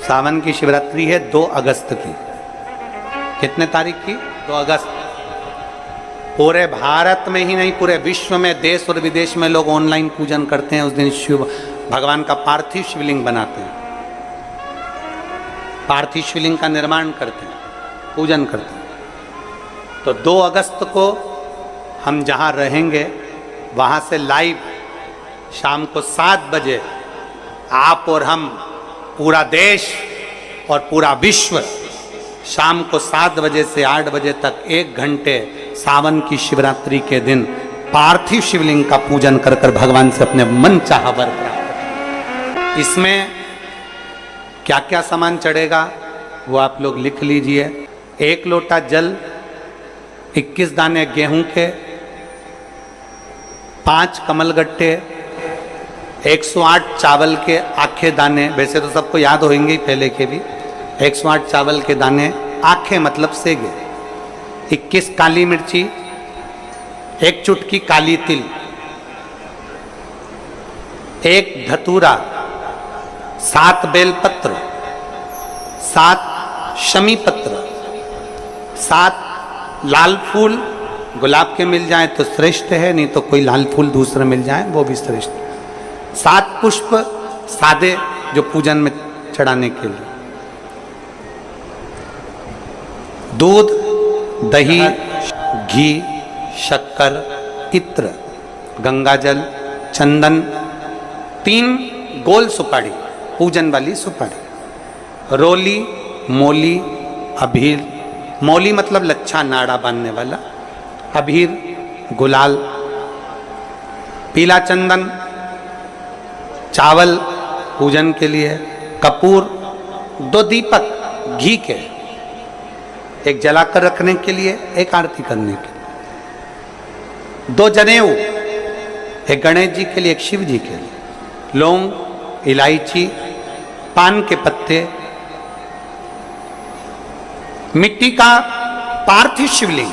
सावन की शिवरात्रि है 2 अगस्त की। कितने तारीख की? 2 अगस्त। पूरे भारत में ही नहीं, पूरे विश्व में, देश और विदेश में लोग ऑनलाइन पूजन करते हैं। उस दिन शिव भगवान का पार्थिव शिवलिंग बनाते हैं, पार्थिव शिवलिंग का निर्माण करते हैं, पूजन करते हैं। तो 2 अगस्त को हम जहाँ रहेंगे वहाँ से लाइव शाम को 7 बजे आप और हम, पूरा देश और पूरा विश्व, शाम को 7 बजे से 8 बजे तक 1 घंटे सावन की शिवरात्रि के दिन पार्थिव शिवलिंग का पूजन कर कर भगवान से अपने मन चाहा वर प्राप्त। इसमें क्या क्या सामान चढ़ेगा वो आप लोग लिख लीजिए। 1 लोटा जल, 21 दाने गेहूं के, 5 कमलगट्टे, 108 चावल के आखे दाने, वैसे तो सबको याद होंगे ही पहले के भी। 108 चावल के दाने, आखे मतलब सेगे, 21 काली मिर्ची, 1 चुटकी काली तिल, 1 धतूरा, 7 बेलपत्र, 7 शमी पत्र, 7 लाल फूल, गुलाब के मिल जाए तो श्रेष्ठ है, नहीं तो कोई लाल फूल दूसरा मिल जाए वो भी श्रेष्ठ है। 7 पुष्प सादे जो पूजन में चढ़ाने के लिए, दूध, दही, घी, शक्कर, इत्र, गंगाजल, चंदन, 3 गोल सुपारी, पूजन वाली सुपारी, रोली, मोली, अबीर, मोली मतलब लच्छा नाड़ा बांधने वाला, अबीर, गुलाल, पीला चंदन, चावल पूजन के लिए, कपूर, 2 दीपक घी के, 1 जलाकर रखने के लिए, 1 आरती करने के लिए, 2 जनेऊ, 1 गणेश जी के लिए, 1 शिव जी के लिए, लौंग, इलायची, पान के पत्ते, मिट्टी का पार्थिव शिवलिंग।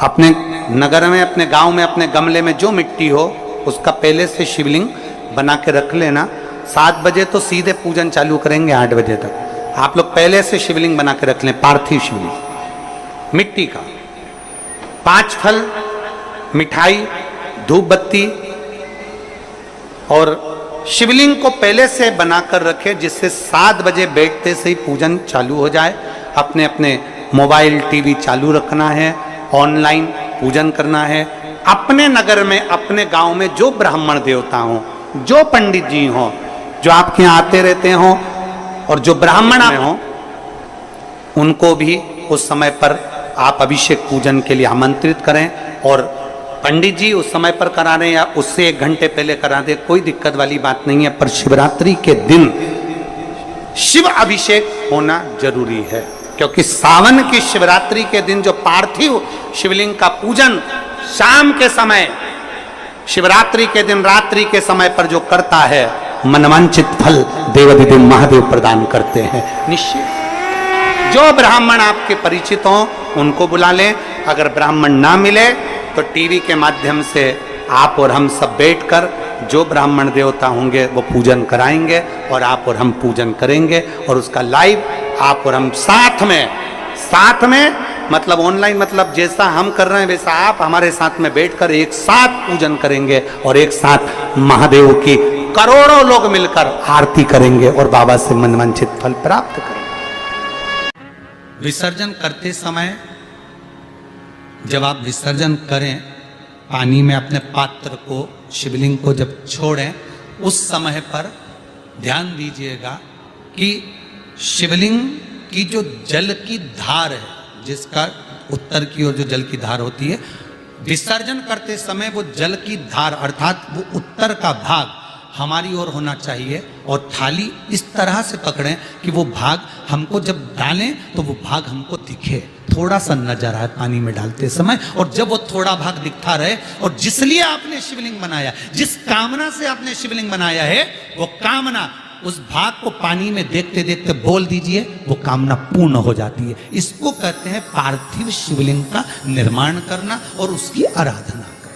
अपने नगर में, अपने गांव में, अपने गमले में जो मिट्टी हो उसका पहले से शिवलिंग बना के रख लेना। 7 बजे तो सीधे पूजन चालू करेंगे, 8 बजे तक आप लोग पहले से शिवलिंग बना के रख लें, पार्थिव शिवलिंग मिट्टी का। 5 फल, मिठाई, धूप बत्ती, और शिवलिंग को पहले से बनाकर रखें जिससे 7 बजे बैठते से ही पूजन चालू हो जाए। अपने अपने मोबाइल, टीवी चालू रखना है, ऑनलाइन पूजन करना है। अपने नगर में, अपने गांव में जो ब्राह्मण देवता हों, जो पंडित जी हों, जो आपके यहाँ आते रहते हों, और जो ब्राह्मण हों, उनको भी उस समय पर आप अभिषेक पूजन के लिए आमंत्रित करें। और पंडित जी उस समय पर करा रहे या उससे 1 घंटे पहले करा दे, कोई दिक्कत वाली बात नहीं है। पर शिवरात्रि के दिन शिव अभिषेक होना जरूरी है, क्योंकि सावन की शिवरात्रि के दिन जो पार्थिव शिवलिंग का पूजन शाम के समय, शिवरात्रि के दिन रात्रि के समय पर जो करता है, मनवांचित फल देवाधिदेव महादेव प्रदान करते हैं निश्चित। जो ब्राह्मण आपके परिचित हों उनको बुला लें। अगर ब्राह्मण ना मिले तो टीवी के माध्यम से आप और हम सब बैठकर जो ब्राह्मण देवता होंगे वो पूजन कराएंगे, और आप और हम पूजन करेंगे, और उसका लाइव आप और हम साथ में मतलब ऑनलाइन, मतलब जैसा हम कर रहे हैं वैसा आप हमारे साथ में बैठकर एक साथ पूजन करेंगे, और एक साथ महादेव की करोड़ों लोग मिलकर आरती करेंगे और बाबा से मनवांछित फल प्राप्त करेंगे। विसर्जन करते समय जब आप विसर्जन करें, पानी में अपने पात्र को, शिवलिंग को जब छोड़ें, उस समय पर ध्यान दीजिएगा कि शिवलिंग की जो जल की धार है, जिसका उत्तर की ओर जो जल की धार होती है, विसर्जन करते समय वो जल की धार अर्थात वो उत्तर का भाग हमारी ओर होना चाहिए, और थाली इस तरह से पकड़ें कि वो भाग हमको जब डालें तो वो भाग हमको दिखे, थोड़ा सा नजर आए पानी में डालते समय। और जब वो थोड़ा भाग दिखता रहे, और जिसलिए आपने शिवलिंग बनाया, जिस कामना से आपने शिवलिंग बनाया है, वो कामना उस भाग को पानी में देखते देखते बोल दीजिए, वो कामना पूर्ण हो जाती है। इसको कहते हैं पार्थिव शिवलिंग का निर्माण करना और उसकी आराधना करना।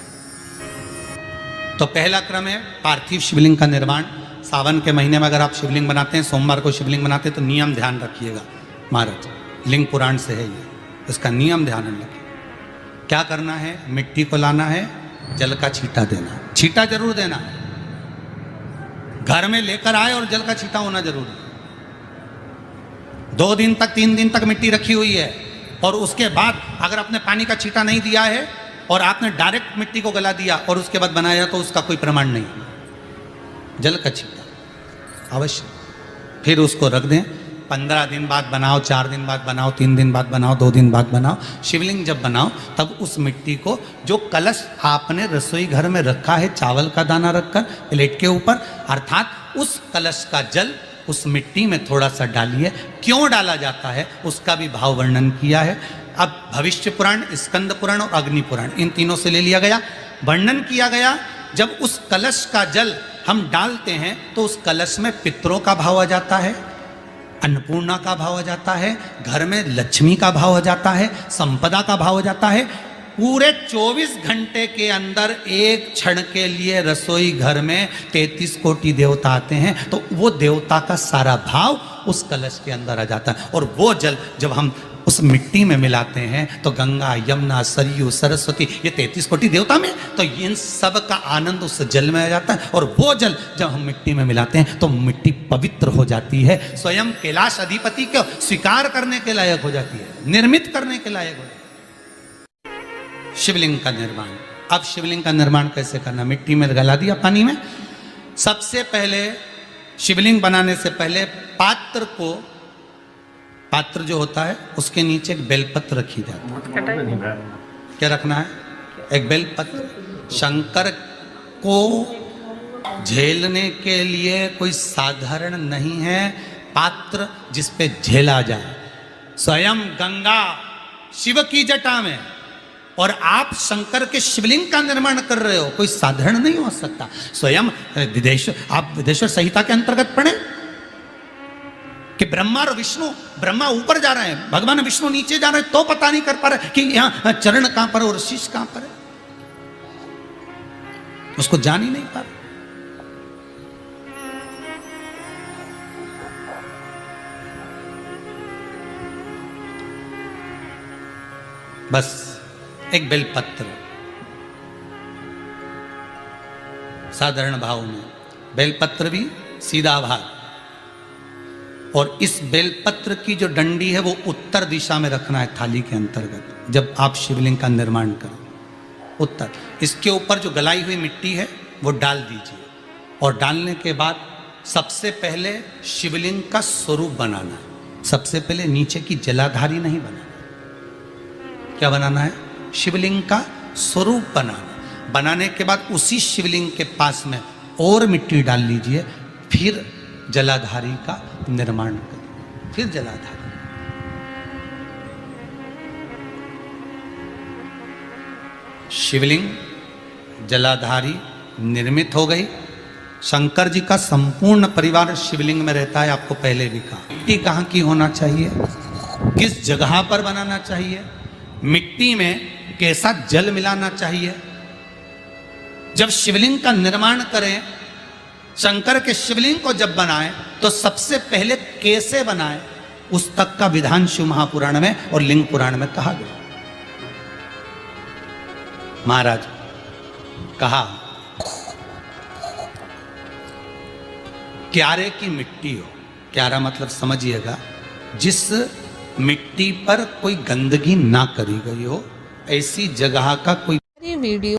तो पहला क्रम है पार्थिव शिवलिंग का निर्माण। सावन के महीने में अगर आप शिवलिंग बनाते हैं, सोमवार को शिवलिंग बनाते हैं, तो नियम ध्यान रखिएगा महाराज, लिंग पुराण से है ये, इसका नियम ध्यान रखिए। क्या करना है, मिट्टी को लाना है, जल का छींटा देना, छींटा जरूर देना, घर में लेकर आए और जल का छींटा होना जरूरी है। 2 दिन तक 3 दिन तक मिट्टी रखी हुई है और उसके बाद अगर आपने पानी का छींटा नहीं दिया है और आपने डायरेक्ट मिट्टी को गला दिया और उसके बाद बनाया, तो उसका कोई प्रमाण नहीं। जल का छींटा अवश्य, फिर उसको रख दें। 15 दिन बाद बनाओ, 4 दिन बाद बनाओ, 3 दिन बाद बनाओ, 2 दिन बाद बनाओ। शिवलिंग जब बनाओ तब उस मिट्टी को, जो कलश आपने रसोई घर में रखा है चावल का दाना रखकर प्लेट के ऊपर, अर्थात उस कलश का जल उस मिट्टी में थोड़ा सा डालिए। क्यों डाला जाता है उसका भी भाव वर्णन किया है। अब भविष्य पुराण, स्कंद पुराण और अग्नि पुराण, इन तीनों से ले लिया गया, वर्णन किया गया। जब उस कलश का जल हम डालते हैं तो उस कलश में पितरों का भाव आ जाता है, अन्नपूर्णा का भाव आ जाता है, घर में लक्ष्मी का भाव आ जाता है, संपदा का भाव आ जाता है। पूरे 24 घंटे के अंदर एक क्षण के लिए रसोई घर में 33 कोटि देवता आते हैं, तो वो देवता का सारा भाव उस कलश के अंदर आ जाता है। और वो जल जब हम उस मिट्टी में मिलाते हैं तो गंगा, यमुना, सरयू, सरस्वती, ये 33 कोटि देवता में, तो इन सब का आनंद उस जल में आ जाता है। और वो जल जब हम मिट्टी में मिलाते हैं तो मिट्टी पवित्र हो जाती है, स्वयं कैलाश अधिपति को स्वीकार करने के लायक हो जाती है, निर्मित करने के लायक हो जाती है। शिवलिंग का निर्माण, अब शिवलिंग का निर्माण कैसे करना, मिट्टी में गला दिया पानी में। सबसे पहले शिवलिंग बनाने से पहले पात्र जो होता है उसके नीचे एक बेलपत्र रखी जाती है। क्या रखना है, एक बेलपत्र। शंकर को झेलने के लिए कोई साधारण नहीं है पात्र जिस पे झेला जाए। स्वयं गंगा शिव की जटा में, और आप शंकर के शिवलिंग का निर्माण कर रहे हो, कोई साधारण नहीं हो सकता। स्वयं आप विदेश्वर संहिता के अंतर्गत पढ़े कि ब्रह्मा और विष्णु, ब्रह्मा ऊपर जा रहे हैं, भगवान विष्णु नीचे जा रहे हैं, तो पता नहीं कर पा रहे कि यहां चरण कहां पर और शीश कहां पर है, उसको जान ही नहीं पा रहे। बस एक बेलपत्र साधारण भाव में, बेलपत्र भी सीधा भाग, और इस बेलपत्र की जो डंडी है वो उत्तर दिशा में रखना है थाली के अंतर्गत। जब आप शिवलिंग का निर्माण करें उत्तर, इसके ऊपर जो गलाई हुई मिट्टी है वो डाल दीजिए, और डालने के बाद सबसे पहले शिवलिंग का स्वरूप बनाना है। सबसे पहले नीचे की जलाधारी नहीं बनाना, क्या बनाना है, शिवलिंग का स्वरूप बनाना। बनाने के बाद उसी शिवलिंग के पास में और मिट्टी डाल लीजिए, फिर जलाधारी का निर्माण करिए, फिर जलाधारी। शिवलिंग जलाधारी निर्मित हो गई। शंकर जी का संपूर्ण परिवार शिवलिंग में रहता है, आपको पहले भी कहा। मिट्टी कहाँ की होना चाहिए, किस जगह पर बनाना चाहिए, मिट्टी में कैसा जल मिलाना चाहिए। जब शिवलिंग का निर्माण करें, शंकर के शिवलिंग को जब बनाएं, तो सबसे पहले कैसे बनाएं, उस तक का विधान शिव महापुराण में और लिंग पुराण में कहा गया। महाराज कहा, क्यारे की मिट्टी हो, क्यारा मतलब समझिएगा, जिस मिट्टी पर कोई गंदगी ना करी गई हो, ऐसी जगह का कोई वीडियो